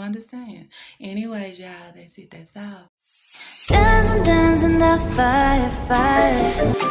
understand. Anyways, y'all, that's it. That's all. Dancing, dancing, the fire, fire.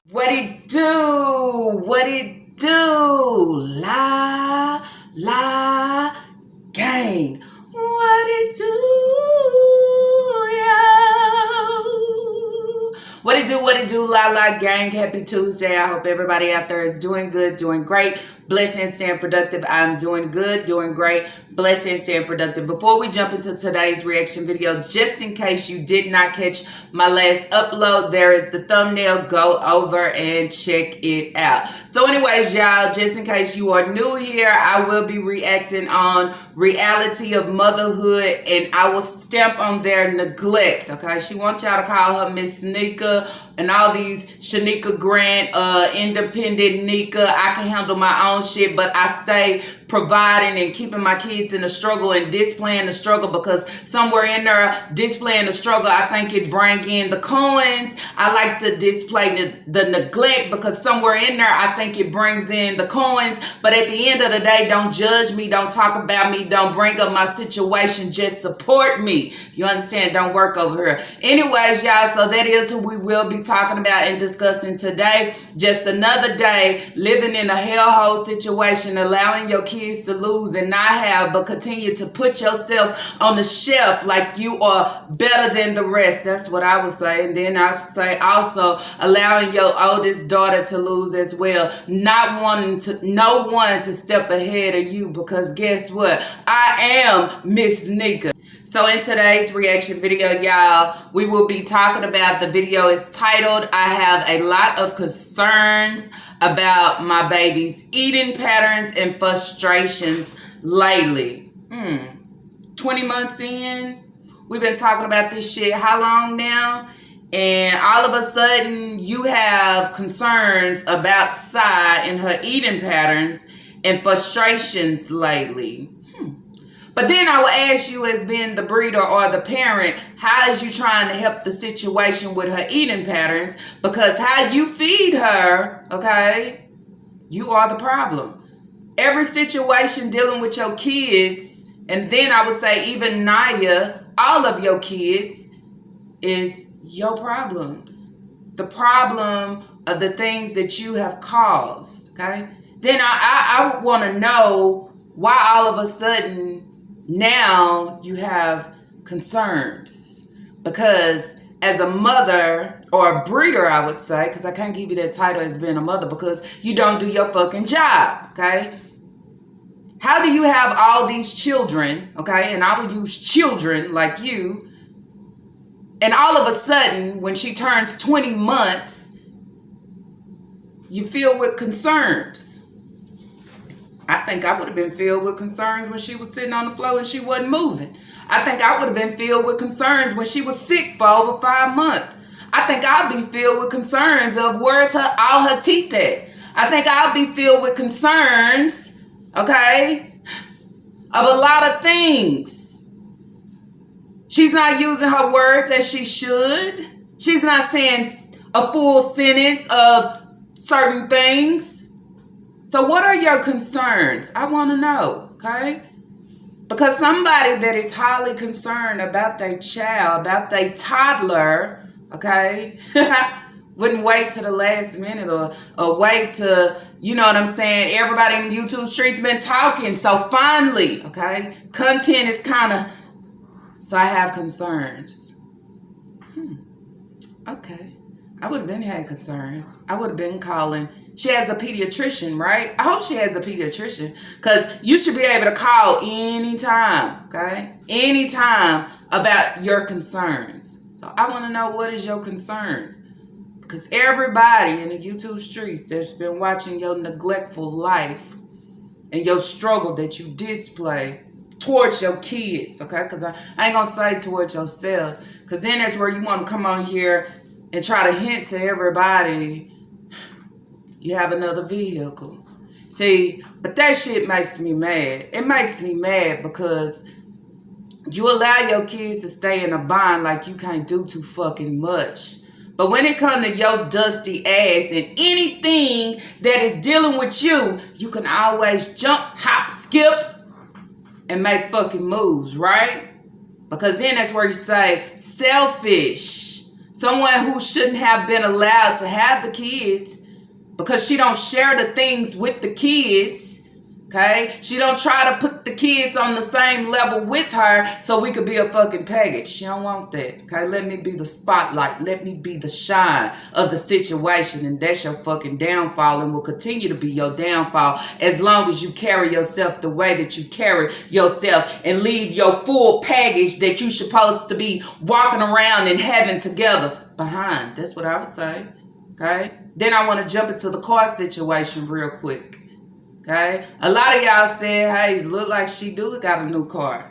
What it do? What it do? La gang. What it do, yo? What it do? What it do? La gang. Happy Tuesday. I hope everybody out there is doing good, doing great. Blessed and staying productive. I'm doing good, doing great. Blessed and staying productive. Before we jump into today's reaction video, just in case you did not catch my last upload, there is the thumbnail. Go over and check it out. So anyways, y'all, just in case you are new here, I will be reacting on reality of motherhood, and I will stamp on their neglect. Okay, she wants y'all to call her Miss Nika and all these Shanika Grant, independent Nika. I can handle my own shit, but I stay providing and keeping my kids in the struggle and displaying the struggle, because somewhere in there displaying the struggle, I think it brings in the coins. I like to display the neglect, because somewhere in there I think it brings in the coins. But at the end of the day, don't judge me, don't talk about me, don't bring up my situation, just support me. You understand? Don't work over here. Anyways, y'all, so that is who we will be talking about and discussing today. Just another day living in a hellhole situation, allowing your kids to lose and not have, but continue to put yourself on the shelf like you are better than the rest. That's what I would say. And then I say also allowing your oldest daughter to lose as well, not wanting to no one to step ahead of you, because guess what? I am Miss Nika. So in today's reaction video, y'all, we will be talking about, the video is titled, I have a lot of concerns about my baby's eating patterns and frustrations lately. 20 months in, we've been talking about this shit how long now? And all of a sudden you have concerns about Sai and her eating patterns and frustrations lately. But then I will ask you, as being the breeder or the parent, how is you trying to help the situation with her eating patterns? Because how you feed her, okay, you are the problem. Every situation dealing with your kids, and then I would say even Naya, all of your kids, is your problem. The problem of the things that you have caused, okay? Then I want to know why all of a sudden now you have concerns. Because as a mother or a breeder, I would say, because I can't give you that title as being a mother because you don't do your fucking job, okay? How do you have all these children, okay? And I will use children like you. And all of a sudden, when she turns 20 months, you feel with concerns. I think I would have been filled with concerns when she was sitting on the floor and she wasn't moving. I think I would have been filled with concerns when she was sick for over 5 months. I think I'd be filled with concerns of where's all her teeth at. I think I'd be filled with concerns, okay, of a lot of things. She's not using her words as she should. She's not saying a full sentence of certain things. So what are your concerns? I want to know, okay? Because somebody that is highly concerned about their child, about their toddler, okay, wouldn't wait to the last minute or wait to, you know what I'm saying? Everybody in the YouTube streets been talking, so finally, okay, content is kind of, so I have concerns. Okay. I would have been had concerns. I would have been calling. She has a pediatrician, right? I hope she has a pediatrician, because you should be able to call anytime, okay? Anytime about your concerns. So I want to know, what is your concerns? Because everybody in the YouTube streets that's been watching your neglectful life and your struggle that you display towards your kids, okay? Because I ain't going to say towards yourself, because then that's where you want to come on here and try to hint to everybody You have another vehicle. See, but that shit makes me mad. It makes me mad because you allow your kids to stay in a bond like you can't do too fucking much. But when it comes to your dusty ass and anything that is dealing with you, you can always jump, hop, skip, and make fucking moves, right? Because then that's where you say selfish. Someone who shouldn't have been allowed to have the kids because she don't share the things with the kids. Okay? She don't try to put the kids on the same level with her so we could be a fucking package. She don't want that. Okay? Let me be the spotlight. Let me be the shine of the situation. And that's your fucking downfall and will continue to be your downfall as long as you carry yourself the way that you carry yourself and leave your full package that you supposed to be walking around and having together behind. That's what I would say. Okay? Then I want to jump into the car situation real quick. Okay? A lot of y'all said, hey, look like she do got a new car.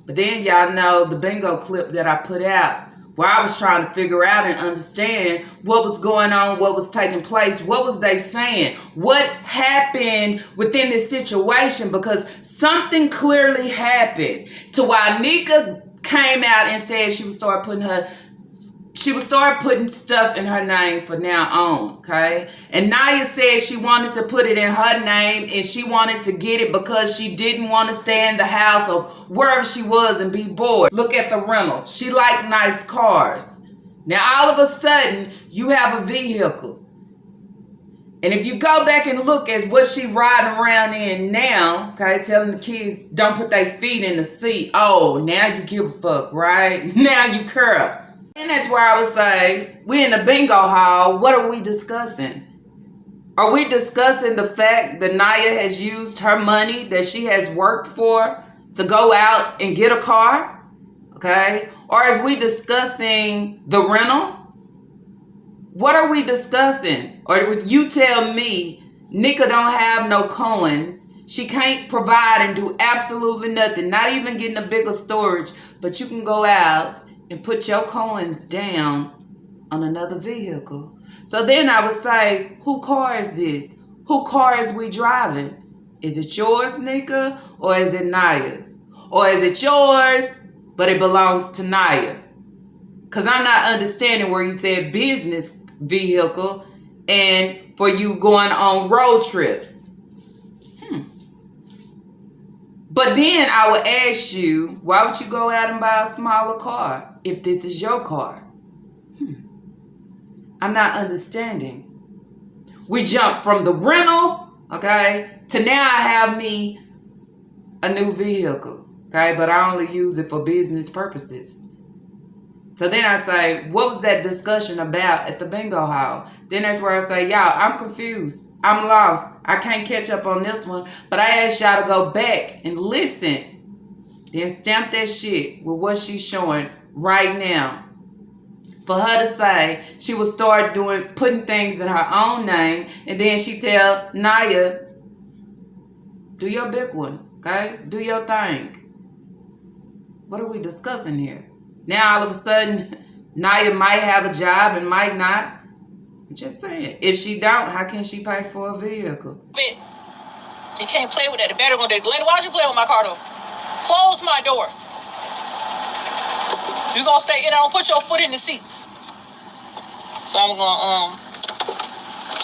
But then y'all know the bingo clip that I put out where I was trying to figure out and understand what was going on, what was taking place, what was they saying, what happened within this situation, because something clearly happened to why Nika came out and said she would start putting stuff in her name from now on, okay? And Naya said she wanted to put it in her name and she wanted to get it because she didn't want to stay in the house or wherever she was and be bored. Look at the rental. She liked nice cars. Now, all of a sudden, you have a vehicle. And if you go back and look at what she riding around in now, okay, telling the kids don't put their feet in the seat. Oh, now you give a fuck, right? Now you curl. And that's where I would say, we in the bingo hall, what are we discussing? Are we discussing the fact that Naya has used her money that she has worked for to go out and get a car? Okay? Or is we discussing the rental? What are we discussing? Or was you tell me Nika don't have no coins. She can't provide and do absolutely nothing, not even getting a bigger storage, but you can go out and put your coins down on another vehicle. So then I would say, who car is this? Who car is we driving? Is it yours, Nika, or is it Naya's? Or is it yours, but it belongs to Naya? Because I'm not understanding where you said business vehicle and for you going on road trips. But then I would ask you, why would you go out and buy a smaller car if this is your car? I'm not understanding. We jump from the rental, okay, to now I have me a new vehicle, okay, but I only use it for business purposes. So then I say, what was that discussion about at the bingo hall? Then that's where I say, y'all, I'm confused. I'm lost. I can't catch up on this one. But I asked y'all to go back and listen. Then stamp that shit with what she's showing right now. For her to say she will start putting things in her own name. And then she tell Naya, do your big one. Okay? Do your thing. What are we discussing here? Now all of a sudden, Naya might have a job and might not. I'm just saying. If she don't, how can she pay for a vehicle? You can't play with that. The battery gonna do. Lady, why don't you play with my car though? Close my door. You're gonna stay in there. Don't put your foot in the seats. So I'm gonna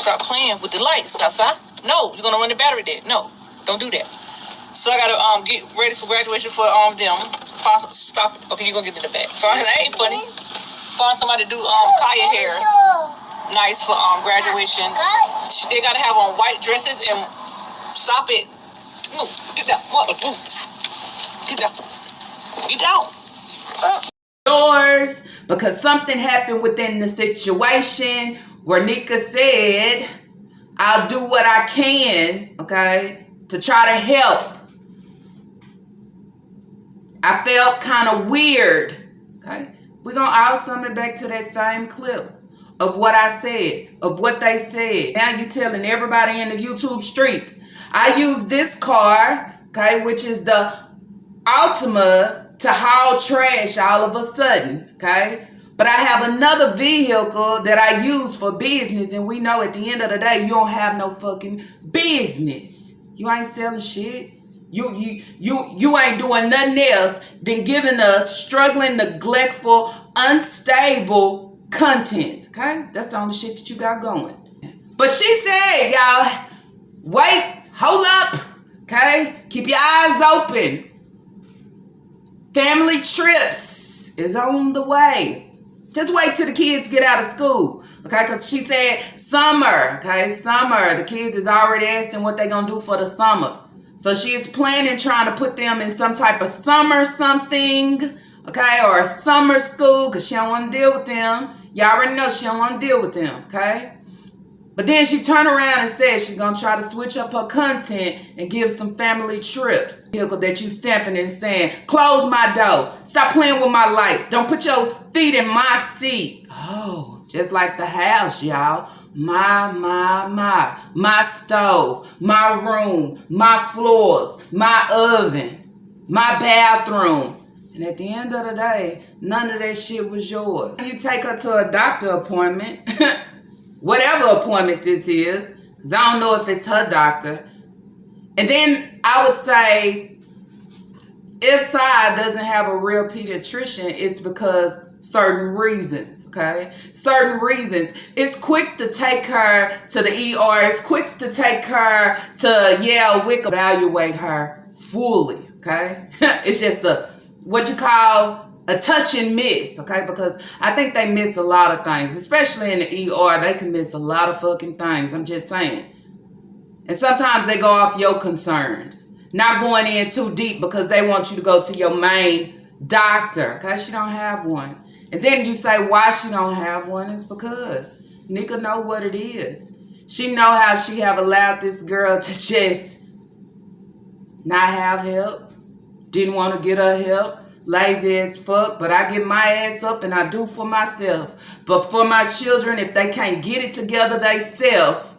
start playing with the lights outside. No, you're gonna run the battery dead. No, don't do that. So I gotta get ready for graduation for them. Stop it. Okay, you're gonna get to the back. That ain't funny. Find somebody to do Kaya hair. Nice for graduation. They gotta have on white dresses and stop it. Move. Get down. Get down. Get down. Doors, because something happened within the situation where Nika said, I'll do what I can, okay, to try to help. I felt kind of weird, okay? We're going to all sum it back to that same clip of what I said, of what they said. Now you telling everybody in the YouTube streets, I use this car, okay, which is the Altima, to haul trash all of a sudden, okay? But I have another vehicle that I use for business, and we know at the end of the day, you don't have no fucking business. You ain't selling shit. You ain't doing nothing else than giving us struggling, neglectful, unstable content. Okay? That's the only shit that you got going. But she said, y'all, wait, hold up. Okay? Keep your eyes open. Family trips is on the way. Just wait till the kids get out of school. Okay, because she said summer. Okay, summer. The kids is already asking what they going to do for the summer. So she is planning trying to put them in some type of summer something. Okay, or a summer school because she don't want to deal with them. Y'all already know she don't want to deal with them. Okay. But then she turned around and said she's going to try to switch up her content and give some family trips. Vehicle that you stamping and saying, close my door. Stop playing with my life. Don't put your feet in my seat. Oh, just like the house, y'all. My stove, my room, my floors, my oven, my bathroom. And at the end of the day, none of that shit was yours. You take her to a doctor appointment. Whatever appointment this is, because I don't know if it's her doctor. And then I would say, if Sai doesn't have a real pediatrician, it's because certain reasons, okay? Certain reasons. It's quick to take her to the ER. It's quick to take her to Yale Wick, evaluate her fully, okay? It's just what you call a touch and miss, okay? Because I think they miss a lot of things, especially in the ER. They can miss a lot of fucking things. I'm just saying. And sometimes they go off your concerns, not going in too deep because they want you to go to your main doctor, okay? She don't have one. And then you say why she don't have one is because nigga know what it is. She know how she have allowed this girl to just not have help, didn't want to get her help. Lazy as fuck, but I get my ass up and I do for myself. But for my children, if they can't get it together themselves,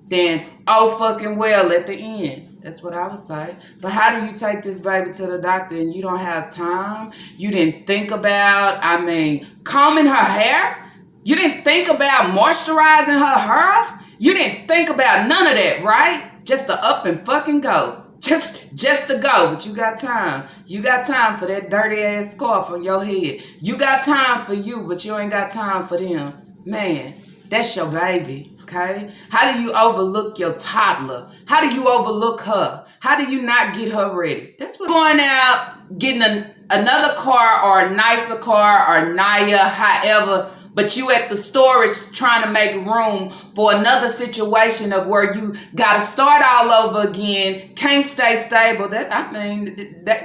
then oh fucking well at the end. That's what I would say. But how do you take this baby to the doctor and you don't have time? You didn't think about, combing her hair? You didn't think about moisturizing her hair? You didn't think about none of that, right? Just to up and fucking go. Just to go, but you got time. You got time for that dirty ass scarf on your head. You got time for you, but you ain't got time for them. Man, that's your baby, okay? How do you overlook your toddler? How do you overlook her? How do you not get her ready? That's what going out, getting another car or a nicer car or Naya, however, but you at the storage trying to make room for another situation of where you got to start all over again, can't stay stable. That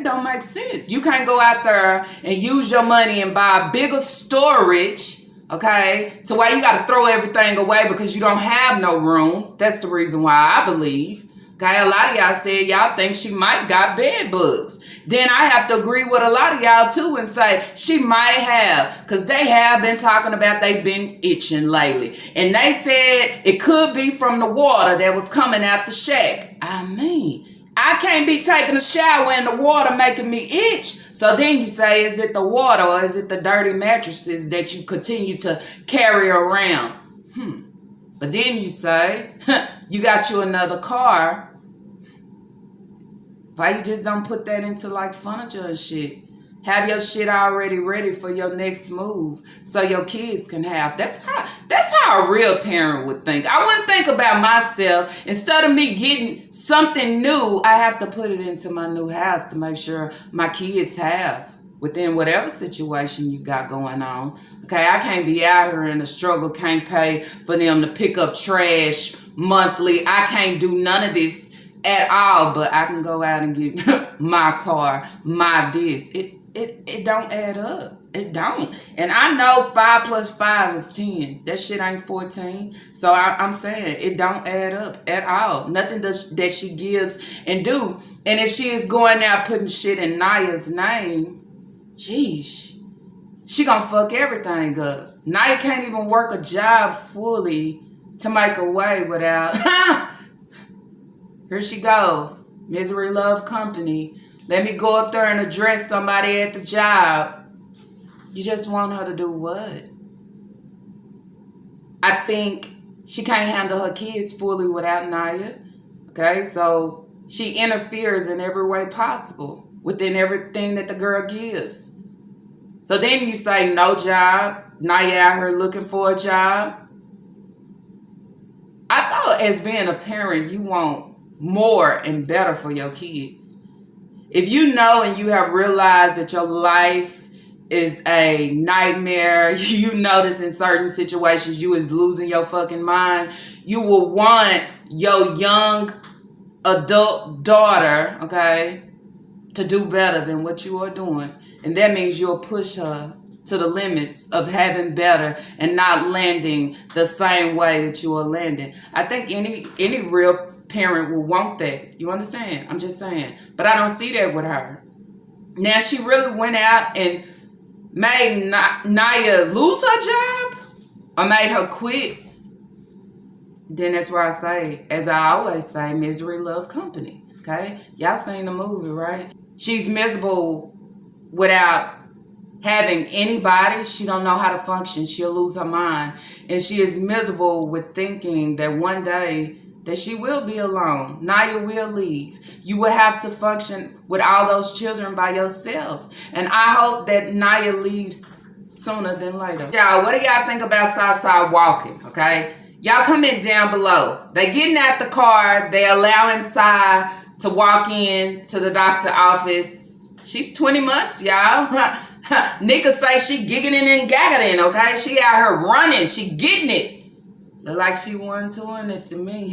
don't make sense. You can't go out there and use your money and buy a bigger storage, okay, to where you got to throw everything away because you don't have no room. That's the reason why I believe. Okay, a lot of y'all said y'all think she might got bed bugs. Then I have to agree with a lot of y'all too and say she might have, because they have been talking about they've been itching lately. And they said it could be from the water that was coming out the shack. I can't be taking a shower and the water making me itch. So then you say, is it the water or is it the dirty mattresses that you continue to carry around? But then you say, you got you another car. Why you just don't put that into like furniture and shit? Have your shit already ready for your next move so your kids can have. That's how a real parent would think. I wouldn't think about myself. Instead of me getting something new, I have to put it into my new house to make sure my kids have within whatever situation you got going on. Okay, I can't be out here in the struggle, can't pay for them to pick up trash monthly. I can't do none of this at all, but I can go out and get my car, my this. It don't add up. It don't. And I know 5 plus 5 is 10. That shit ain't 14. So I'm saying it don't add up at all. Nothing that she gives and do. And if she is going out putting shit in Naya's name, geez, she gonna fuck everything up. Naya can't even work a job fully to make a way without... Here she go. Misery Love Company. Let me go up there and address somebody at the job. You just want her to do what? I think she can't handle her kids fully without Naya. Okay, so she interferes in every way possible within everything that the girl gives. So then you say no job. Naya out here looking for a job. I thought as being a parent, you want more and better for your kids. If you know and you have realized that your life is a nightmare, you notice in certain situations you is losing your fucking mind, you will want your young adult daughter, okay, to do better than what you are doing. And that means you'll push her to the limits of having better and not landing the same way that you are landing. I think any real parent will want that. You understand? I'm just saying. But I don't see that with her. Now, she really went out and made Naya lose her job or made her quit. Then that's why I say, as I always say, misery love company. Okay? Y'all seen the movie, right? She's miserable without having anybody. She don't know how to function. She'll lose her mind. And she is miserable with thinking that one day that she will be alone. Naya will leave. You will have to function with all those children by yourself. And I hope that Naya leaves sooner than later. Y'all, what do y'all think about Southside walking, okay? Y'all comment down below. They getting out the car. They allowing Sai to walk in to the doctor office. She's 20 months, y'all. Nika say she giggling and gagging, okay? She out here running. She getting it. Look like she wasn't doing it to me.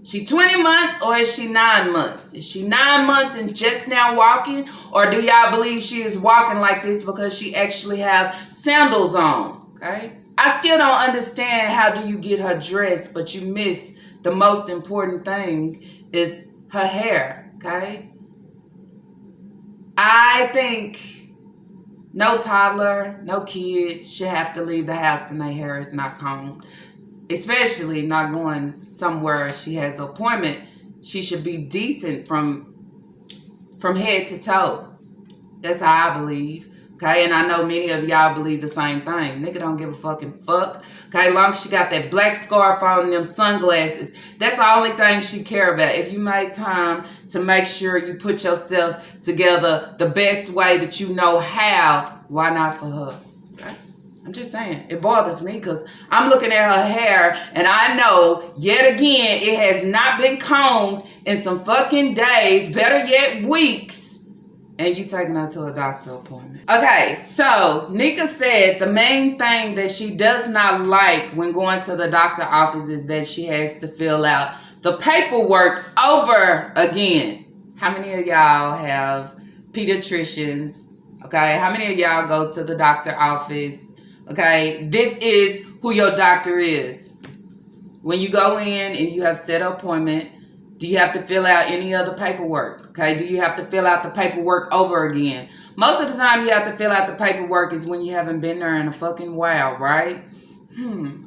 She 20 months or is she 9 months? Is she 9 months and just now walking? Or do y'all believe she is walking like this because she actually have sandals on? Okay? I still don't understand how do you get her dressed, but you miss the most important thing is her hair. Okay? I think no toddler, no kid should have to leave the house and their hair is not combed. Especially not going somewhere she has an appointment. She should be decent from head to toe. That's how I believe. Okay, and I know many of y'all believe the same thing. Nigga don't give a fucking fuck. Okay, long as she got that black scarf on and them sunglasses, that's the only thing she care about. If you make time to make sure you put yourself together the best way that you know how, why not for her? Okay? I'm just saying, it bothers me because I'm looking at her hair and I know, yet again, it has not been combed in some fucking days, better yet, weeks. And you taking her to a doctor appointment. Okay, so Nika said the main thing that she does not like when going to the doctor office is that she has to fill out the paperwork over again. How many of y'all have pediatricians? Okay, how many of y'all go to the doctor office? Okay, this is who your doctor is. When you go in and you have set an appointment, do you have to fill out any other paperwork? Okay, do you have to fill out the paperwork over again? Most of the time you have to fill out the paperwork is when you haven't been there in a fucking while, right?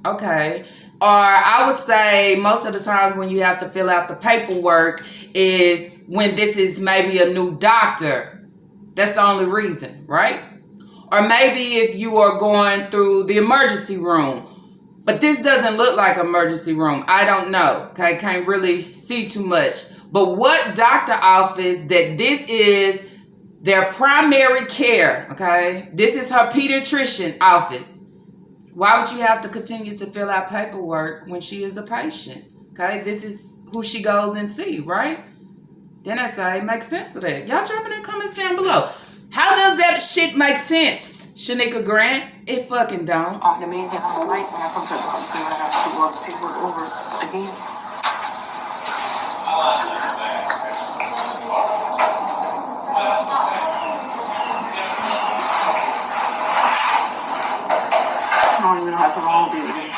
Okay. Or I would say most of the time when you have to fill out the paperwork is when this is maybe a new doctor. That's the only reason, right? Or maybe if you are going through the emergency room. But this doesn't look like emergency room. I don't know. Okay, can't really see too much. But what doctor office that this is their primary care, okay? This is her pediatrician office. Why would you have to continue to fill out paperwork when she is a patient? Okay, this is who she goes and see, right? Then I say, make sense of that. Y'all drop in the comments down below. How does that shit make sense, Shanika Grant? It fucking don't. The main thing I don't like when I come to the office, I have to do all this paperwork over again. I don't even know how to roll it.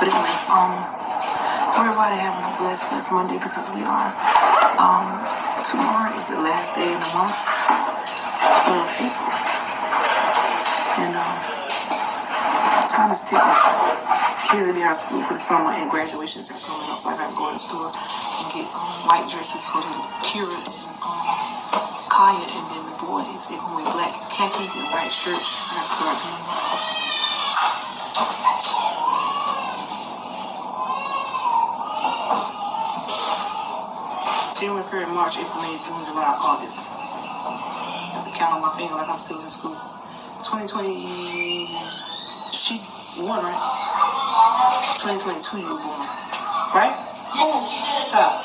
But anyways, where was everybody having a blessed Monday because we are. Tomorrow is the last day in the month of April. And time is ticking. Kids will be out of school for the summer and graduations are coming up, so I gotta go to the store and get white dresses for the Kira and Kaya, and then the boys, they're gonna wear black khakis and white shirts. I gotta start doing that. January, February, March, April, May, June, July, August. I have to count on my finger like I'm still in school. 2020, she won, right? 2022 you were born, right? Stop.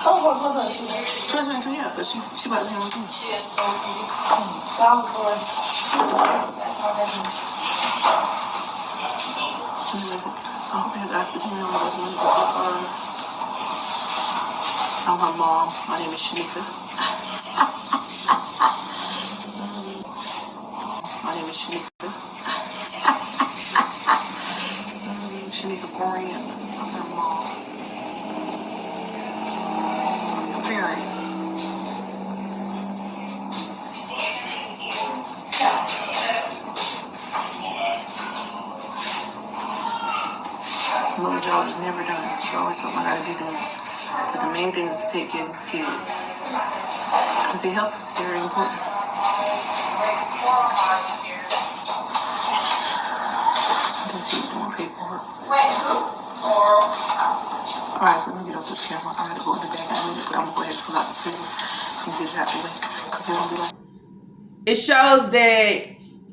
2022, yeah, but she about to be on too. I hope you have asked the team on this one. I'm her mom. My name is Shanika. My name is Shanika. Shanika Corian. I'm her mom. Her parent. Little job is never done. There's always something I gotta be doing. But the main thing is to take care of these kids. Because their health is very important. Don't keep doing paperwork. Alright, so let me get off this camera. I gotta go in the back. I'm gonna go ahead and pull out this paper and get it out the way. Because they're gonna be like. It shows that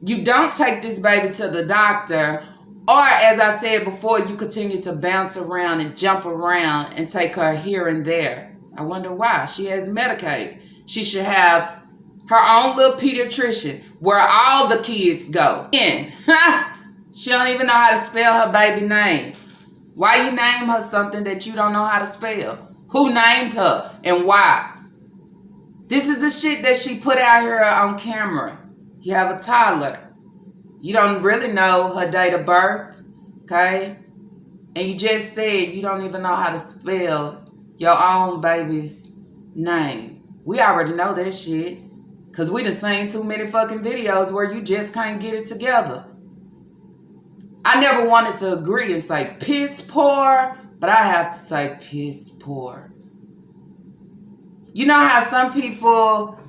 you don't take this baby to the doctor, or as I said before, you continue to bounce around and jump around and take her here and there. I wonder why. She has Medicaid. She should have her own little pediatrician where all the kids go. She don't even know how to spell her baby name. Why you name her something that you don't know how to spell? Who named her and why? This is the shit that she put out here on camera. You have a toddler. You don't really know her date of birth, okay? And you just said you don't even know how to spell your own baby's name. We already know that shit. Because we done seen too many fucking videos where you just can't get it together. I never wanted to agree and say piss poor, but I have to say piss poor. You know how some people,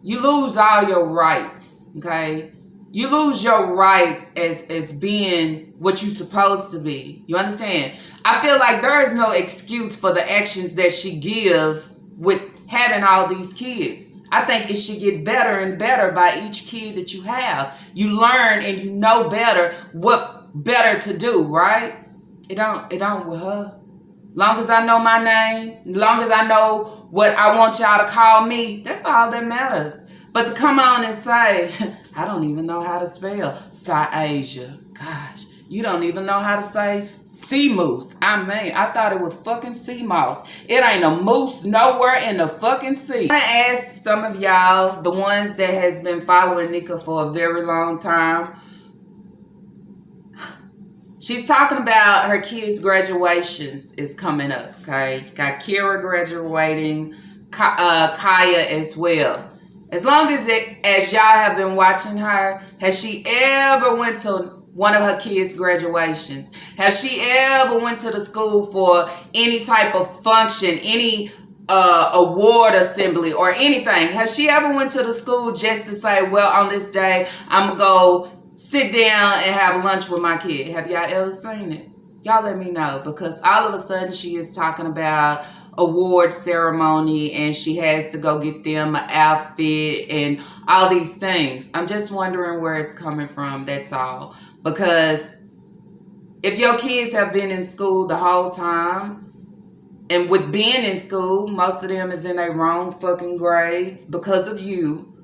you lose all your rights, okay? You lose your rights as being what you're supposed to be. You understand? I feel like there is no excuse for the actions that she give with having all these kids. I think it should get better and better by each kid that you have. You learn and you know better what better to do, right? It don't with her. Long as I know my name, long as I know what I want y'all to call me, that's all that matters. But to come on and say, I don't even know how to spell Ciasia. Gosh, you don't even know how to say sea moose. I mean, I thought it was fucking sea mouse. It ain't a moose nowhere in the fucking sea. I want to ask some of y'all, the ones that has been following Nika for a very long time. She's talking about her kids' graduations is coming up, okay? Got Kira graduating, Kaya as well. As long as y'all have been watching her, has she ever went to one of her kids' graduations? Has she ever went to the school for any type of function, any award assembly or anything? Have she ever went to the school just to say, well, on this day, I'm going to go sit down and have lunch with my kid? Have y'all ever seen it? Y'all let me know, because all of a sudden she is talking about award ceremony and she has to go get them an outfit and all these things. I'm just wondering where it's coming from, that's all. Because if your kids have been in school the whole time, and with being in school, most of them is in their wrong fucking grades because of you,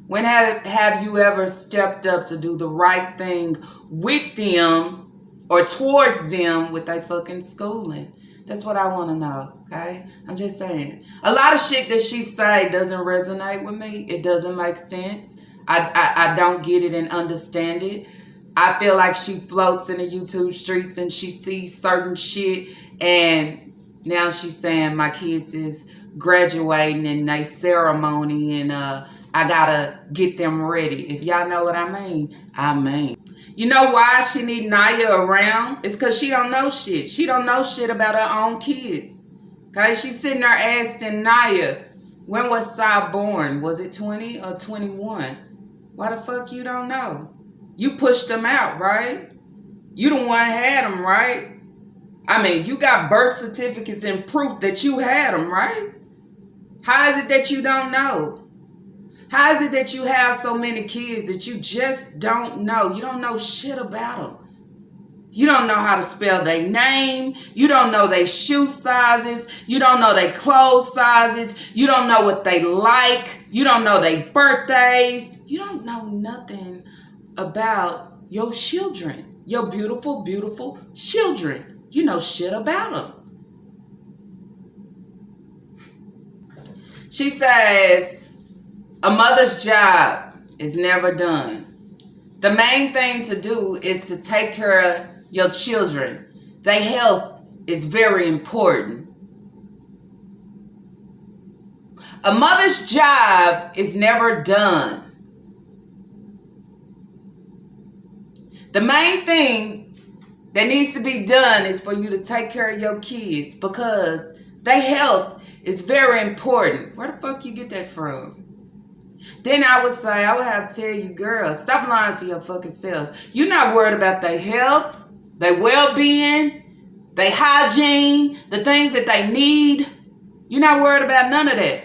when have you ever stepped up to do the right thing with them or towards them with their fucking schooling? That's what I want to know, okay? I'm just saying. A lot of shit that she say doesn't resonate with me. It doesn't make sense. I don't get it and understand it. I feel like she floats in the YouTube streets and she sees certain shit And now she's saying my kids is graduating and they ceremony and I gotta get them ready. If y'all know what I mean, I mean. You know why she need Naya around? It's because she don't know shit. She don't know shit about her own kids. Okay, she's sitting there asking Naya, when was Sai born? Was it 20 or 21? Why the fuck you don't know? You pushed them out, right? You the one had them, right? I mean, you got birth certificates and proof that you had them, right? How is it that you don't know? How is it that you have so many kids that you just don't know? You don't know shit about them. You don't know how to spell their name. You don't know their shoe sizes. You don't know their clothes sizes. You don't know what they like. You don't know their birthdays. You don't know nothing about your children. Your beautiful, beautiful children. You know shit about them. She says, a mother's job is never done. The main thing to do is to take care of your children. Their health is very important. A mother's job is never done. The main thing that needs to be done is for you to take care of your kids because their health is very important. Where the fuck you get that from? Then I would have to tell you, girl, stop lying to your fucking self. You're not worried about their health, their well-being, their hygiene, the things that they need. You're not worried about none of that.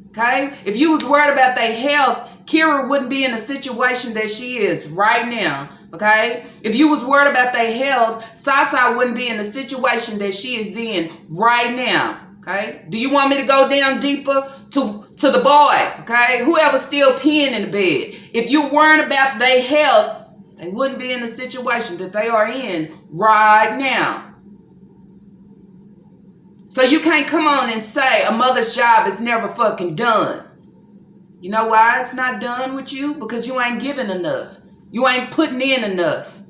Okay? If you was worried about their health, Kira wouldn't be in the situation that she is right now. Okay? If you was worried about their health, Sasa wouldn't be in the situation that she is in right now. Okay? Do you want me to go down deeper to the boy? Okay? Whoever's still peeing in the bed. If you're worried about their health, they wouldn't be in the situation that they are in right now. So you can't come on and say a mother's job is never fucking done. You know why it's not done with you? Because you ain't giving enough. You ain't putting in enough.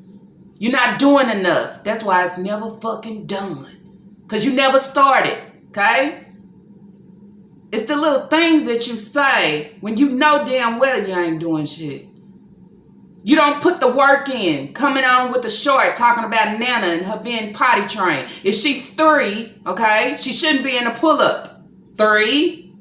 You're not doing enough. That's why it's never fucking done. Because you never started. Okay? It's the little things that you say when you know damn well you ain't doing shit. You don't put the work in. Coming on with the short, talking about Nana and her being potty trained. If she's 3, okay, she shouldn't be in a pull-up. 3.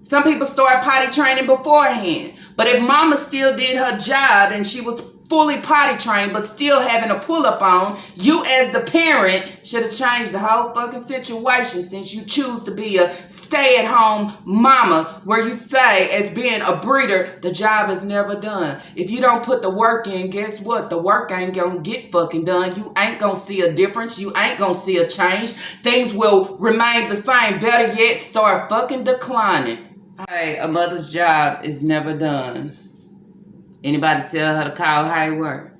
Some people start potty training beforehand. But if mama still did her job and she was fully potty trained but still having a pull-up on, you as the parent should have changed the whole fucking situation since you choose to be a stay-at-home mama where you say as being a breeder, the job is never done. If you don't put the work in, guess what? The work ain't gonna get fucking done. You ain't gonna see a difference. You ain't gonna see a change. Things will remain the same. Better yet, start fucking declining. Hey, a mother's job is never done. Anybody tell her to call Hayward?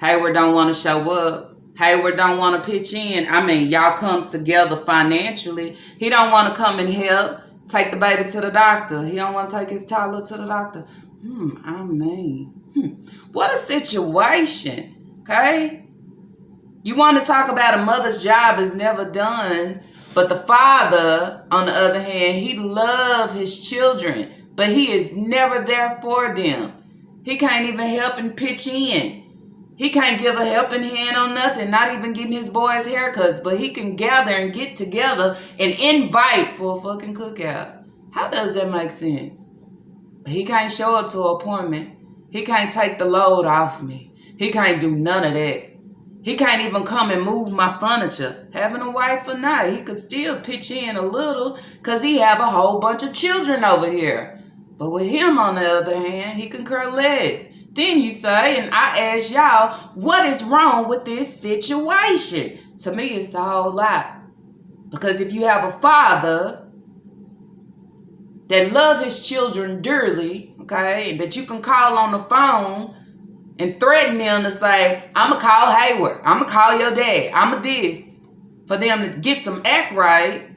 Hayward don't want to show up. Hayward don't want to pitch in. I mean, y'all come together financially. He don't want to come and help. Take the baby to the doctor. He don't want to take his toddler to the doctor. What a situation. Okay? You want to talk about a mother's job is never done. But the father, on the other hand, he loves his children. But he is never there for them. He can't even help and pitch in. He can't give a helping hand on nothing, not even getting his boys haircuts. But he can gather and get together and invite for a fucking cookout. How does that make sense? But he can't show up to an appointment. He can't take the load off me. He can't do none of that. He can't even come and move my furniture. Having a wife or not, he could still pitch in a little because he have a whole bunch of children over here. But with him, on the other hand, he can care less. Then you say, and I ask y'all, what is wrong with this situation? To me, it's a whole lot. Because if you have a father that loves his children dearly, okay, and that you can call on the phone and threaten them to say, I'm going to call Hayward. I'm going to call your dad. I'm going to this. For them to get some act right,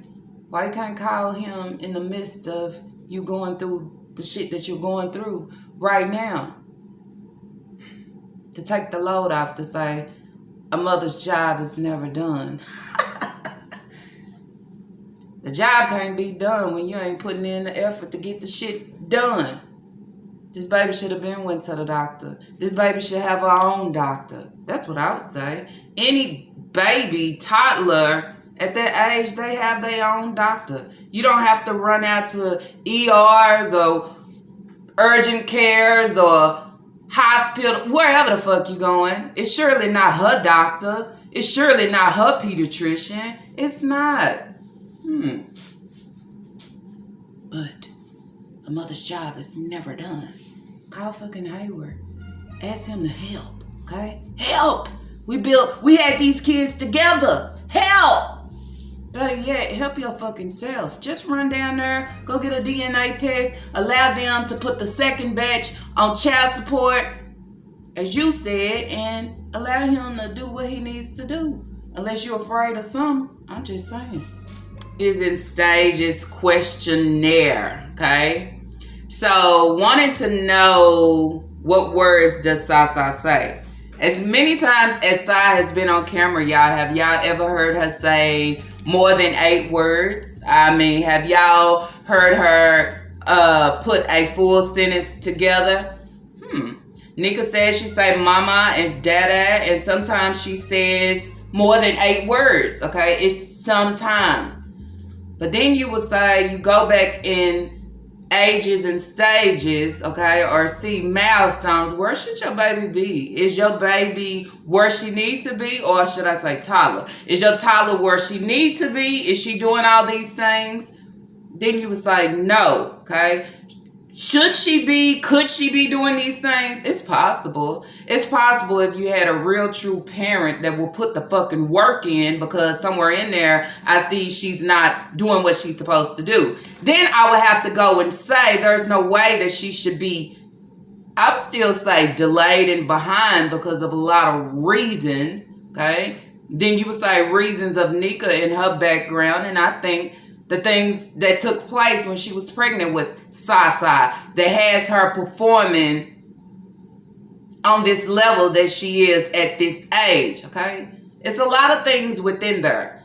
why you can't call him in the midst of you going through the shit that you're going through right now? To take the load off, to say a mother's job is never done. The job can't be done when you ain't putting in the effort to get the shit done. This baby should have been went to the doctor. This baby should have her own doctor. That's what I would say. Any baby, toddler, at that age, they have their own doctor. You don't have to run out to ERs or urgent cares or hospital, wherever the fuck you going. It's surely not her doctor. It's surely not her pediatrician. It's not. But a mother's job is never done. Call fucking Hayward. Ask him to help, okay? Help! We had these kids together. Help! Better yet, help your fucking self. Just run down there, go get a DNA test, allow them to put the second batch on child support, as you said, and allow him to do what he needs to do. Unless you're afraid of something, I'm just saying. Is in stages questionnaire, okay? So, wanting to know what words does Sasa say? As many times as Sa has been on camera, have y'all ever heard her say more than 8 words? I mean, have y'all heard her put a full sentence together? Nika says she say mama and dada, and sometimes she says more than 8 words, okay? It's sometimes. But then you will say, you go back in ages and stages, okay, or see milestones. Where should your baby be? Is your baby where she needs to be, or should I say toddler? Is your toddler where she needs to be? Is she doing all these things? Then you would say no, okay? Should she be? Could she be doing these things? It's possible. It's possible if you had a real true parent that will put the fucking work in, because somewhere in there I see she's not doing what she's supposed to do. Then I would have to go and say there's no way that she should be, I would still say delayed and behind because of a lot of reasons, okay? Then you would say reasons of Nika and her background, and I think the things that took place when she was pregnant with Sasa that has her performing on this level that she is at this age, okay? It's a lot of things within there.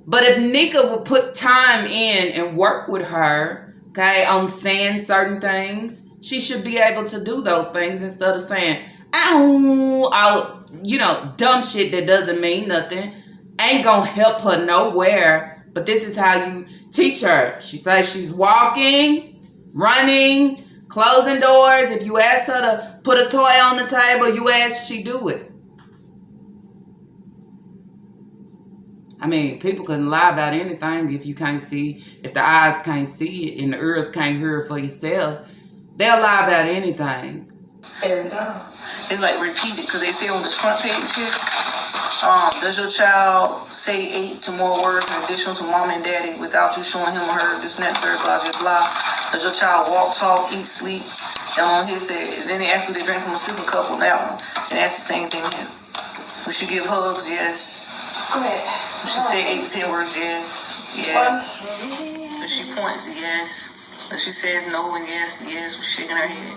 But if Nika would put time in and work with her, okay, on saying certain things, she should be able to do those things instead of saying, oh, you know, dumb shit that doesn't mean nothing. Ain't gonna help her nowhere. But this is how you teach her. She says she's walking, running, closing doors. If you ask her to put a toy on the table, you ask she do it. I mean, people couldn't lie about anything if you can't see, if the eyes can't see it and the ears can't hear it for yourself. They'll lie about anything. Every time. It's like repeated, because they say on the front page here, does your child say 8 to more words in addition to mom and daddy without you showing him or her this, and that, third, blah, blah, blah? Does your child walk, talk, eat, sleep? And on here said, then they ask you to drink from a sipping cup on that one. And that's the same thing here. Does she give hugs? Yes. Does she say 8 to 10 words? Yes. Yes. Does she points? Yes. Does she says no and yes, yes. She's shaking her head.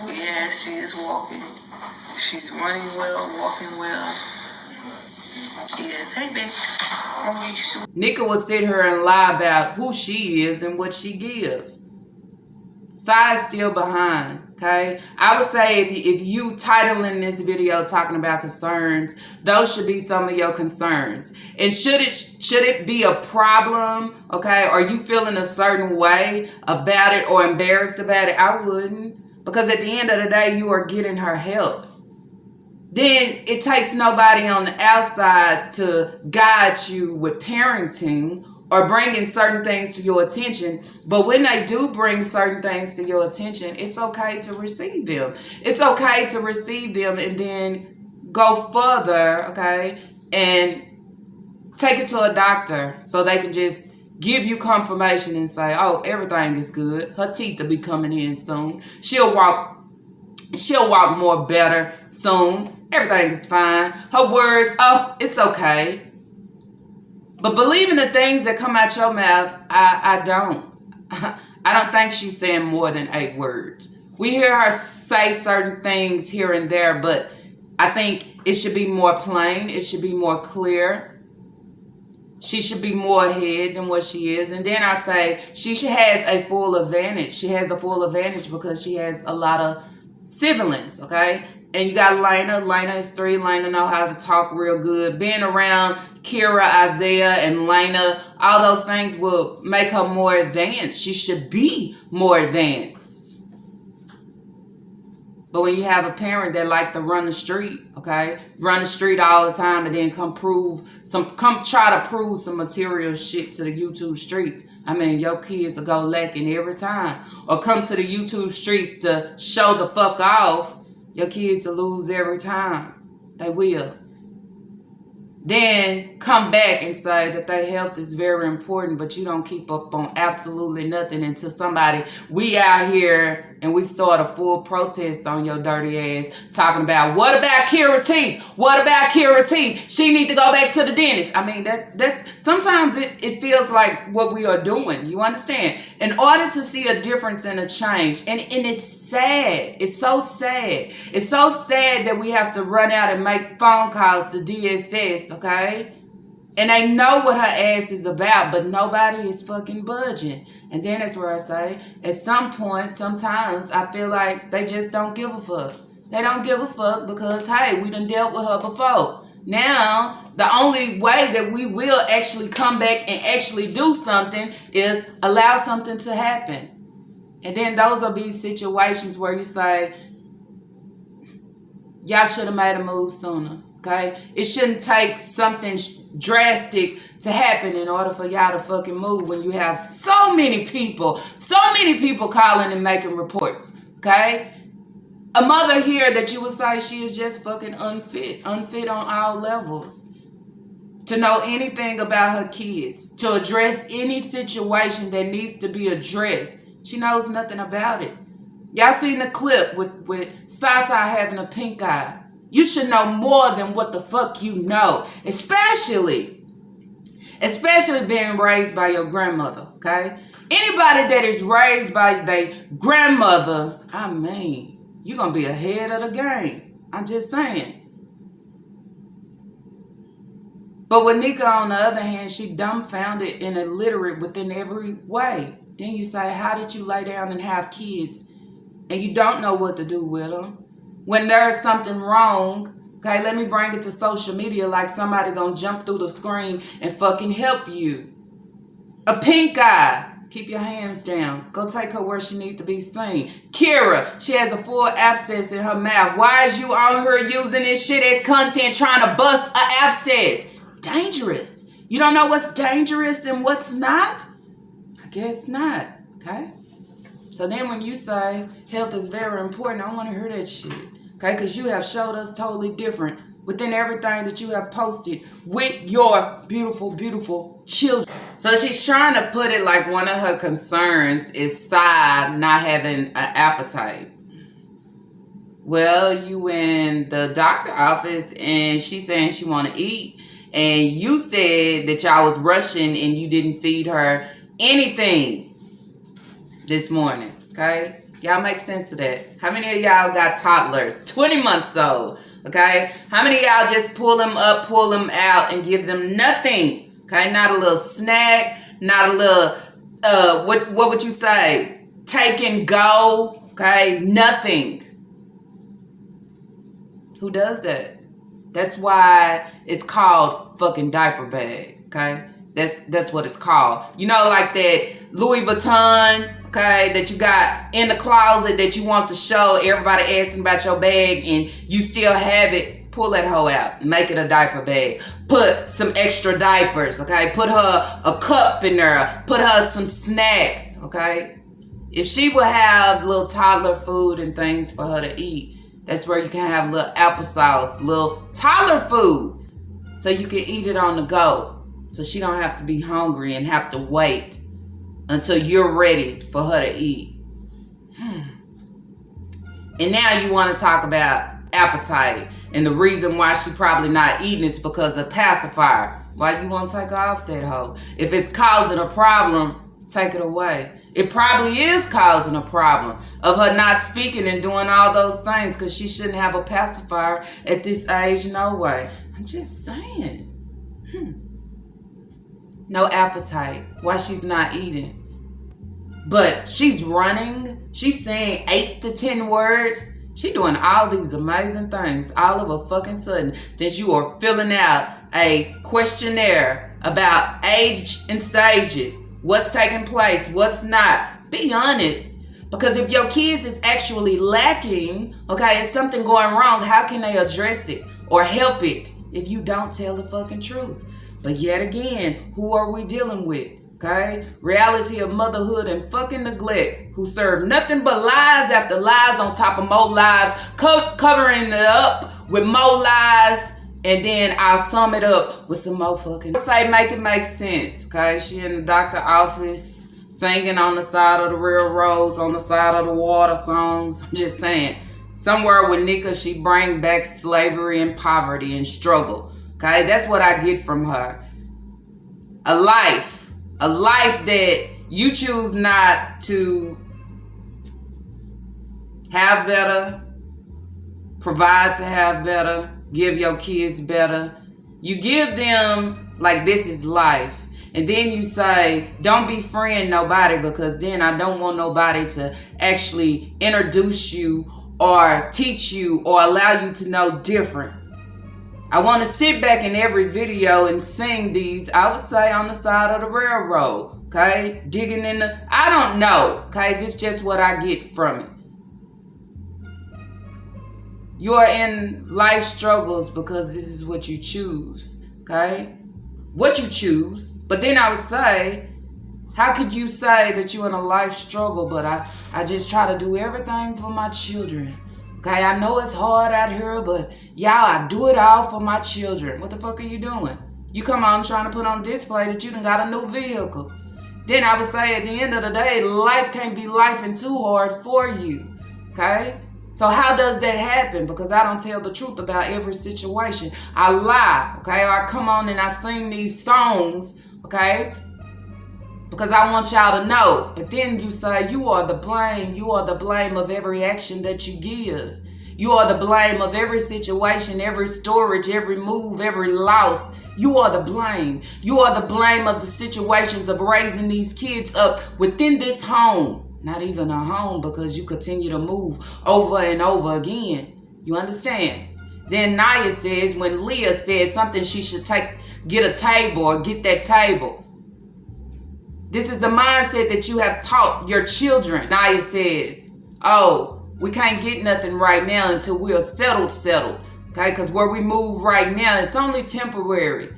Yes, she is walking. She's running well, walking well. Yes. Hey, babe. Nika will sit here and lie about who she is and what she gives. Side's still behind, okay? I would say if you titling this video talking about concerns, those should be some of your concerns. And should it be a problem, okay? Are you feeling a certain way about it or embarrassed about it? I wouldn't. Because at the end of the day, you are getting her help. Then it takes nobody on the outside to guide you with parenting or bringing certain things to your attention. But when they do bring certain things to your attention, it's okay to receive them. It's okay to receive them and then go further, okay, and take it to a doctor so they can just give you confirmation and say, oh, everything is good. Her teeth will be coming in soon. She'll walk more better soon. Everything is fine. Her words, oh, it's okay. But believing the things that come out your mouth, I don't. I don't think she's saying more than 8 words. We hear her say certain things here and there, but I think it should be more plain. It should be more clear. She should be more ahead than what she is. And then I say she has a full advantage. She has a full advantage because she has a lot of siblings, okay? And you got Lena. Lena is 3. Lena know how to talk real good. Being around Kira, Isaiah, and Lena, all those things will make her more advanced. She should be more advanced. But when you have a parent that like to run the street, okay, run the street all the time and then come try to prove some material shit to the YouTube streets, I mean, your kids will go lacking every time. Or come to the YouTube streets to show the fuck off, your kids will lose every time. They will. Then come back and say that their health is very important, but you don't keep up on absolutely nothing until we out here and we start a full protest on your dirty ass talking about, what about Kira T? What about Kira T? She need to go back to the dentist. I mean, that's sometimes it feels like what we are doing. You understand? In order to see a difference and a change, and it's sad. It's so sad. It's so sad that we have to run out and make phone calls to DSS, okay? And they know what her ass is about, but nobody is fucking budging. And then that's where I say, at some point, sometimes I feel like they just don't give a fuck. They don't give a fuck because, hey, we done dealt with her before. Now, the only way that we will actually come back and actually do something is allow something to happen. And then those will be situations where you say, y'all should have made a move sooner. Okay? It shouldn't take something drastic to happen in order for y'all to fucking move when you have so many people calling and making reports. Okay? A mother here that you would say she is just fucking unfit on all levels to know anything about her kids, to address any situation that needs to be addressed. She knows nothing about it. Y'all seen the clip with Sasa having a pink eye. You should know more than what the fuck you know. Especially being raised by your grandmother, okay? Anybody that is raised by their grandmother, I mean, you're going to be ahead of the game. I'm just saying. But with Nika, on the other hand, she dumbfounded and illiterate within every way. Then you say, how did you lay down and have kids and you don't know what to do with them? When there's something wrong, okay, let me bring it to social media like somebody gonna jump through the screen and fucking help you. A pink eye, keep your hands down. Go take her where she need to be seen. Kira, she has a full abscess in her mouth. Why is you on her using this shit as content trying to bust an abscess? Dangerous. You don't know what's dangerous and what's not? I guess not, okay? So then when you say health is very important, I want to hear that shit. Okay, because you have showed us totally different within everything that you have posted with your beautiful, beautiful children. So she's trying to put it like one of her concerns is Sai not having an appetite. Well, you in the doctor office and she's saying she want to eat. And you said that y'all was rushing and you didn't feed her anything this morning, okay? Y'all make sense of that. How many of y'all got toddlers, 20 months old, okay? How many of y'all just pull them up, pull them out, and give them nothing, okay? Not a little snack, not a little, what would you say? Take and go, okay? Nothing. Who does that? That's why it's called fucking diaper bag, okay? That's what it's called. You know, like that Louis Vuitton, okay, that you got in the closet that you want to show everybody asking about your bag and you still have it. Pull that hoe out. Make it a diaper bag. Put some extra diapers, okay? Put her a cup in there. Put her some snacks, okay? If she would have little toddler food and things for her to eat, that's where you can have little applesauce, little toddler food, so you can eat it on the go. So she don't have to be hungry and have to wait until you're ready for her to eat. And now you want to talk about appetite. And the reason why she probably not eating is because of pacifier. Why you want to take her off that hoe? If it's causing a problem, take it away. It probably is causing a problem of her not speaking and doing all those things because she shouldn't have a pacifier at this age, no way. I'm just saying. No appetite. Why she's not eating. But she's running. She's saying 8 to 10 words. She doing all these amazing things all of a fucking sudden, since you are filling out a questionnaire about age and stages, what's taking place, what's not. Be honest. Because if your kids is actually lacking, okay, it's something going wrong, how can they address it or help it if you don't tell the fucking truth? But yet again, who are we dealing with? Okay? Reality of motherhood and fucking neglect, who serve nothing but lies after lies on top of more lies, covering it up with more lies, and then I'll sum it up with some more fucking say make it make sense. Okay? She in the doctor office singing on the side of the railroads, on the side of the water songs. I'm just saying. Somewhere with Nika, she brings back slavery and poverty and struggle. Okay? That's what I get from her. A life that you choose not to have better, provide to have better, give your kids better. You give them like this is life. And then you say, don't befriend nobody, because then I don't want nobody to actually introduce you or teach you or allow you to know different. I want to sit back in every video and sing these, I would say, on the side of the railroad, okay? Digging in the, I don't know, okay? This is just what I get from it. You are in life struggles because this is what you choose, okay? What you choose. But then I would say, how could you say that you're in a life struggle, but I just try to do everything for my children? Okay, I know it's hard out here, but y'all, I do it all for my children. What the fuck are you doing? You come on trying to put on display that you done got a new vehicle. Then I would say at the end of the day, life can't be life and too hard for you. Okay? So how does that happen? Because I don't tell the truth about every situation. I lie, okay? Or I come on and I sing these songs, okay? Because I want y'all to know. But then you say, you are the blame. You are the blame of every action that you give. You are the blame of every situation, every storage, every move, every loss. You are the blame. You are the blame of the situations of raising these kids up within this home. Not even a home, because you continue to move over and over again. You understand? Then Naya says, when Leah said something, she should get a table or get that table. This is the mindset that you have taught your children. Naya says, oh, we can't get nothing right now until we're settled. Okay, because where we move right now, it's only temporary.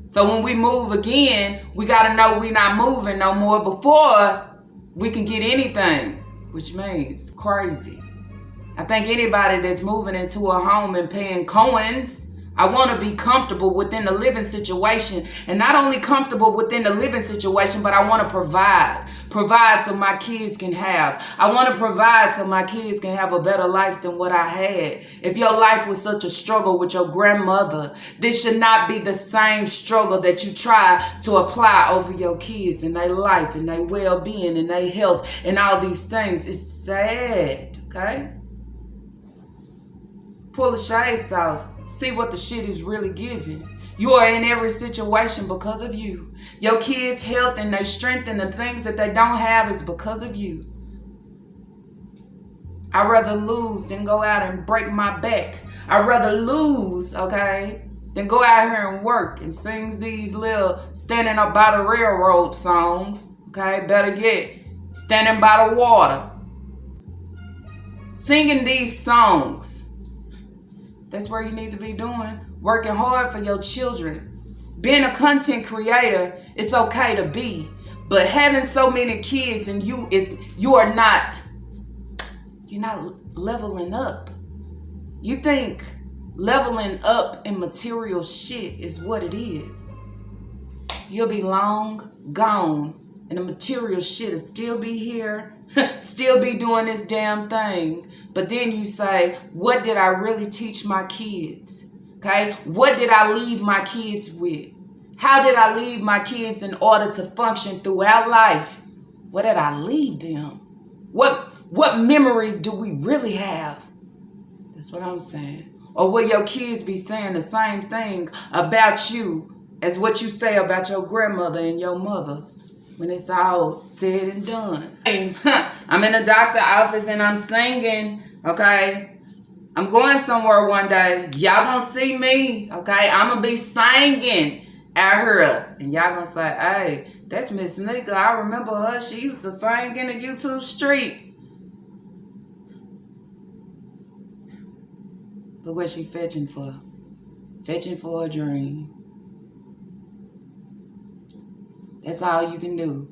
So when we move again, we got to know we're not moving no more before we can get anything, which means crazy. I think anybody that's moving into a home and paying coins, I want to be comfortable within the living situation, and not only comfortable within the living situation, but I want to provide so my kids can have. I want to provide so my kids can have a better life than what I had. If your life was such a struggle with your grandmother, this should not be the same struggle that you try to apply over your kids and their life and their well-being and their health and all these things. It's sad, okay? Pull the shades off. See what the shit is really giving. You are in every situation because of you. Your kids' health and their strength and the things that they don't have is because of you. I'd rather lose than go out and break my back. I'd rather lose, okay, than go out here and work and sing these little standing up by the railroad songs. Okay, better yet, standing by the water. Singing these songs. That's where you need to be doing. Working hard for your children. Being a content creator, it's okay to be. But having so many kids and you're not leveling up. You think leveling up in material shit is what it is. You'll be long gone. And the material shit will still be here. Still be doing this damn thing. But then you say, what did I really teach my kids? Okay? What did I leave my kids with? How did I leave my kids in order to function throughout life? What did I leave them? What memories do we really have? That's what I'm saying. Or will your kids be saying the same thing about you as what you say about your grandmother and your mother when it's all said and done. I'm in the doctor's office and I'm singing, okay? I'm going somewhere one day. Y'all gonna see me, okay? I'm gonna be singing at her. And y'all gonna say, hey, that's Miss Nika. I remember her. She used to sing in the YouTube streets. But what she fetching for? Fetching for a dream. That's all you can do.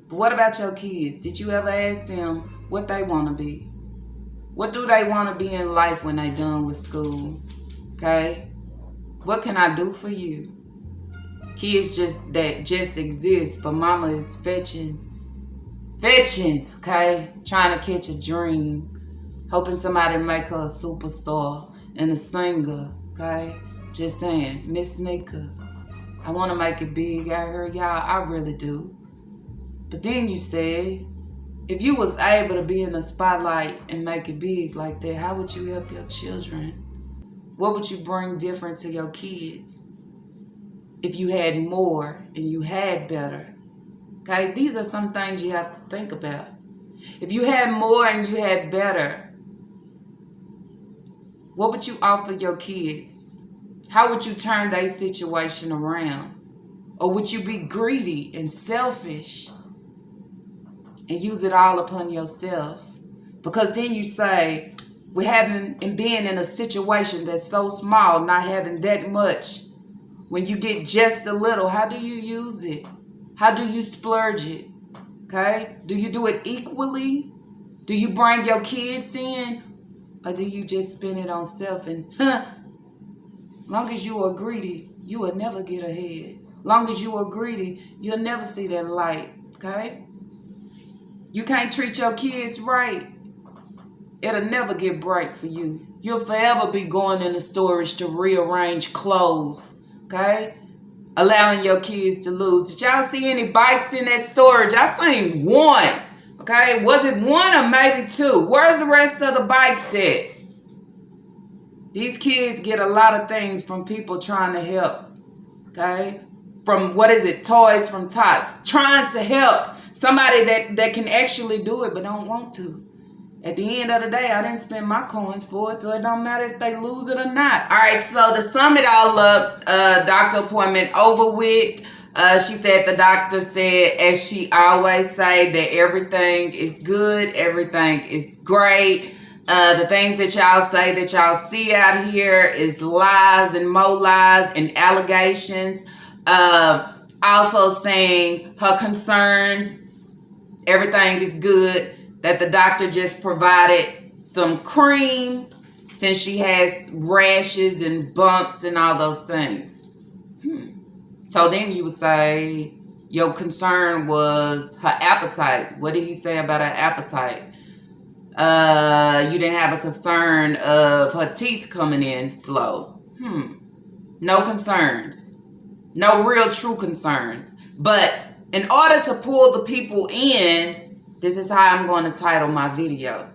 But what about your kids? Did you ever ask them what they want to be? What do they want to be in life when they done with school? Okay? What can I do for you? Kids just exist, but mama is fetching, okay? Trying to catch a dream. Hoping somebody make her a superstar and a singer, okay? Just saying, Miss Nika, I want to make it big out here, y'all. I really do. But then you said, if you was able to be in the spotlight and make it big like that, how would you help your children? What would you bring different to your kids? If you had more and you had better. Okay, these are some things you have to think about. If you had more and you had better, what would you offer your kids? How would you turn their situation around? Or would you be greedy and selfish and use it all upon yourself? Because then you say, we're having and being in a situation that's so small, not having that much. When you get just a little, how do you use it? How do you splurge it? Okay? Do you do it equally? Do you bring your kids in? Or do you just spend it on self? And long as you are greedy, you will never get ahead. Long as you are greedy, you'll never see that light. Okay? You can't treat your kids right. It'll never get bright for you. You'll forever be going in the storage to rearrange clothes. Okay? Allowing your kids to lose. Did y'all see any bikes in that storage? I seen one. Okay? Was it one or maybe two? Where's the rest of the bikes at? These kids get a lot of things from people trying to help. Okay? From, Toys from Tots. Trying to help somebody that can actually do it but don't want to. At the end of the day, I didn't spend my coins for it, so it don't matter if they lose it or not. All right, so to sum it all up, doctor appointment over with. She said the doctor said, as she always say, that everything is good, everything is great. The things that y'all say that y'all see out here is lies and more lies and allegations. Also saying her concerns, everything is good. That the doctor just provided some cream since she has rashes and bumps and all those things. So then you would say your concern was her appetite. What did he say about her appetite? You didn't have a concern of her teeth coming in slow. No concerns. No real true concerns. But in order to pull the people in, this is how I'm going to title my video.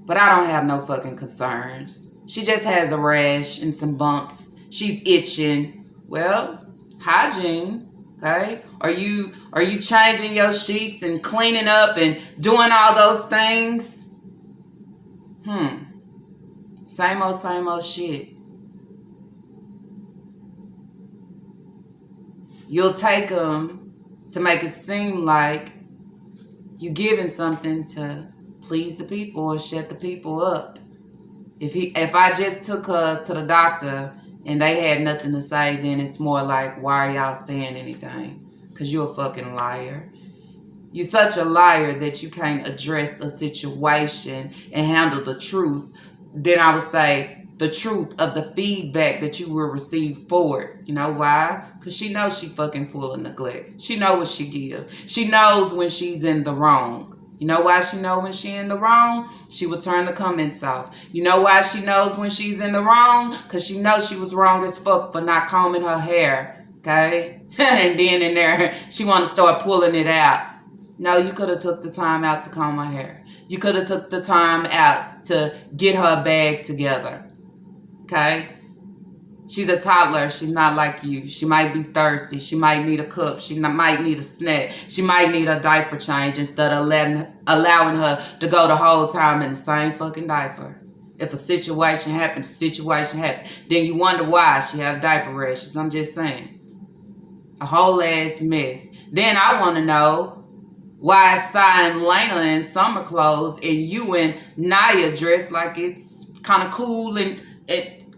But I don't have no fucking concerns. She just has a rash and some bumps. She's itching. Well, hygiene, okay? Are you changing your sheets and cleaning up and doing all those things? Same old shit. You'll take them to make it seem like you giving something to please the people or shut the people up. If I just took her to the doctor and they had nothing to say, then it's more like, why are y'all saying anything? Because you're a fucking liar. You're such a liar that you can't address a situation and handle the truth. Then I would say the truth of the feedback that you will receive for it. You know why? Because she knows she fucking full of neglect. She knows what she give. She knows when she's in the wrong. You know why she knows when she's in the wrong? She will turn the comments off. You know why she knows when she's in the wrong? Because she knows she was wrong as fuck for not combing her hair. Okay? And then in there, she want to start pulling it out. No, you could have took the time out to comb her hair. You could have took the time out to get her bag together. Okay? She's a toddler. She's not like you. She might be thirsty. She might need a cup. She might need a snack. She might need a diaper change instead of allowing her to go the whole time in the same fucking diaper. If a situation happens, then you wonder why she have diaper rashes. I'm just saying. A whole ass mess. Then I want to know why Sai and Lena in summer clothes and you and Naya dressed like it's kind of cool and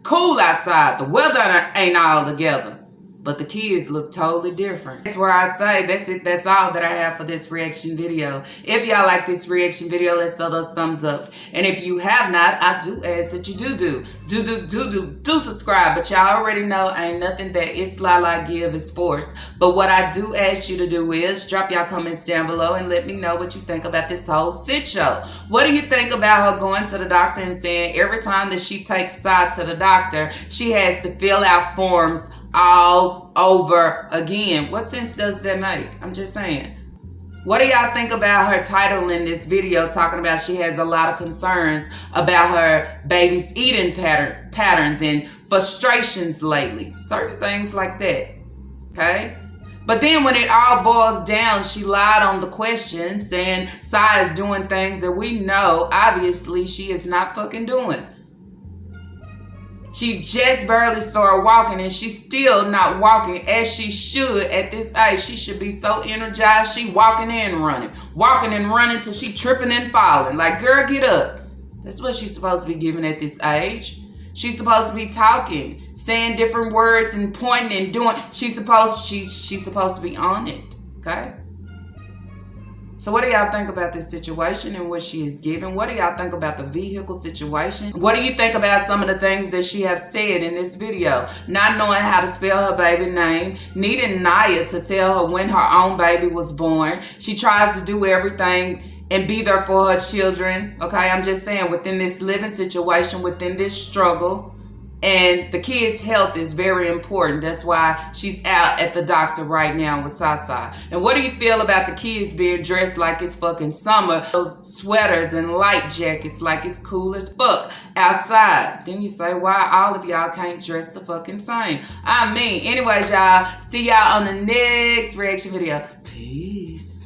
cool outside. The weather ain't all together. But the kids look totally different. That's where I say that's it. That's all that I have for this reaction video. If y'all like this reaction video, let's throw those thumbs up. And if you have not, I do ask that you do subscribe. But y'all already know ain't nothing that It's Lala give is forced. But what I do ask you to do is drop y'all comments down below and let me know what you think about this whole shit show. What do you think about her going to the doctor and saying every time that she takes Sai to the doctor, she has to fill out forms all over again? What sense does that make? I'm just saying. What do y'all think about her title in this video talking about she has a lot of concerns about her baby's eating patterns and frustrations lately? Certain things like that. Okay? But then when it all boils down, she lied on the question saying Sai is doing things that we know obviously she is not fucking doing. She just barely started walking and she's still not walking as she should at this age. She should be so energized. She walking and running till she tripping and falling. Like, girl, get up. That's what she's supposed to be giving at this age. She's supposed to be talking, saying different words and pointing and doing. She's supposed to be on it. Okay? So what do y'all think about this situation and what she is giving? What do y'all think about the vehicle situation? What do you think about some of the things that she have said in this video? Not knowing how to spell her baby name, needing Naya to tell her when her own baby was born. She tries to do everything and be there for her children. Okay, I'm just saying, within this living situation, within this struggle. And the kid's health is very important. That's why she's out at the doctor right now with Sasa. And what do you feel about the kids being dressed like it's fucking summer? Those sweaters and light jackets like it's cool as fuck outside. Then you say, why all of y'all can't dress the fucking same? I mean, anyways, y'all, see y'all on the next reaction video. Peace.